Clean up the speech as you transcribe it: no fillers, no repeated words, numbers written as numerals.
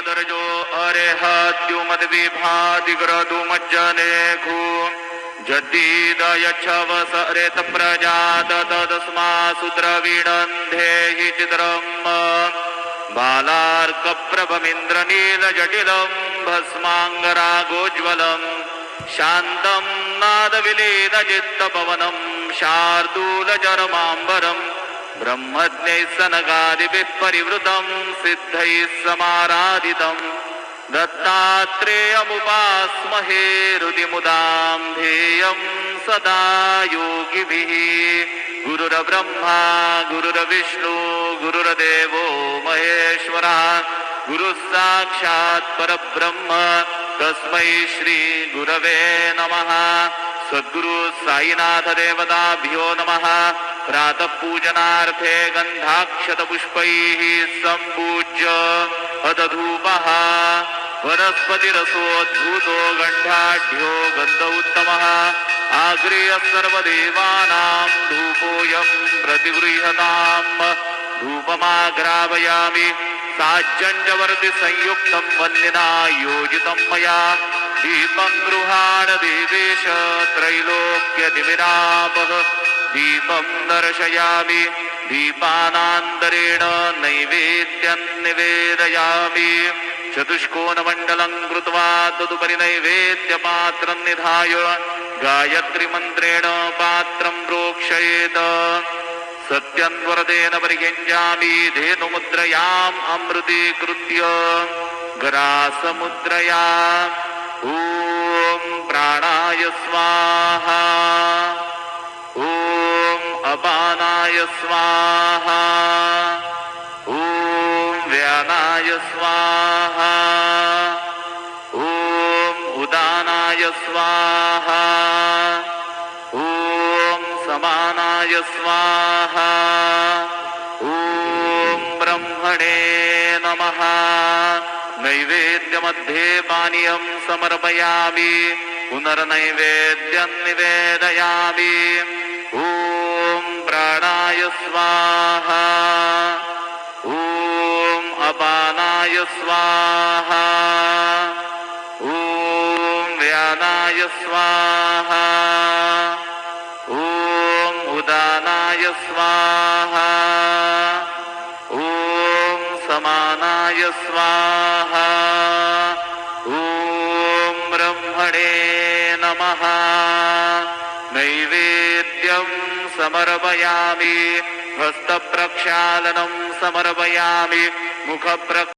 दर्जो अरेहद्युमद्विभातिग्रदुमज्जनेघु जद्दीदयच्छवसरेत प्रजात तदस्मासु द्रविणन्धेहि चित्रम् बालार्कप्रभमिन्द्रनीलजटिलं भस्माङ्गरागोज्ज्वलं शान्तं नादविलीनचित्तपवनं शार्दूलचरमाम्बरं ब्रह्मज्ञैः सनकादिभिः परिवृतं सिद्धैः समाराधितं दत्तात्रेयमुपास्महे हृदिमुदां ध्येयं सदा योगिभिः। गुरुर्ब्रह्मा गुरुर्विष्णु गुरुर्देवो महेश्वरः गुरुः साक्षात् परब्रह्म तस्मै श्री गुरवे नमः। सद्गुरु साईनाथ देवताभ्यो नमः। प्रातः पूजनार्थे गन्धाक्षतपुष्पैः सम्पूज्य अदधूपः वनस्पतिरसोद्भूतो गण्डाढ्यो गन्ध उत्तमः आग्रेय सर्वदेवानां धूपोऽयं प्रतिगृह्यताम्। धूपमाग्रापयामि साज्जन्यवर्ति संयुक्तं वन्निना योजितं मया दीपं गृहाण देवेश त्रैलोक्यदिविरापः दीपं दर्शयामि दीपानान्तरेण नैवेद्यं निवेदयामि। चतुष्कोणमण्डलं कृत्वा तदुपरि नैवेद्यपात्रं निधाय गायत्रीमन्त्रेण पात्रं प्रोक्षयेत्। सत्यन्वरदेन परिगञ्जामि धेनुमुद्रयाम् अमृतीकृत्य ग्रासमुद्रया ॐ प्राणाय स्वाहा ॐ अपानाय स्वाहा ॐ व्यानाय स्वाहा ॐ उदानाय स्वाहा ॐ समानाय स्वाहा ॐ ब्रह्मणे नमः। नैवेद्यमध्ये पानीयं समर्पयामि पुनर्नैवेद्यं निवेदयामि। ॐ प्राणाय स्वाहा ॐ अपानाय स्वाहा ॐ व्यानाय स्वाहा ॐ उदानाय स्वाहा ॐ समानाय स्वाहा ॐ ब्रह्मणे नमः। नैवेद्यं समर्पयामि हस्तप्रक्षालनं समर्पयामि मुखप्रक्षालनं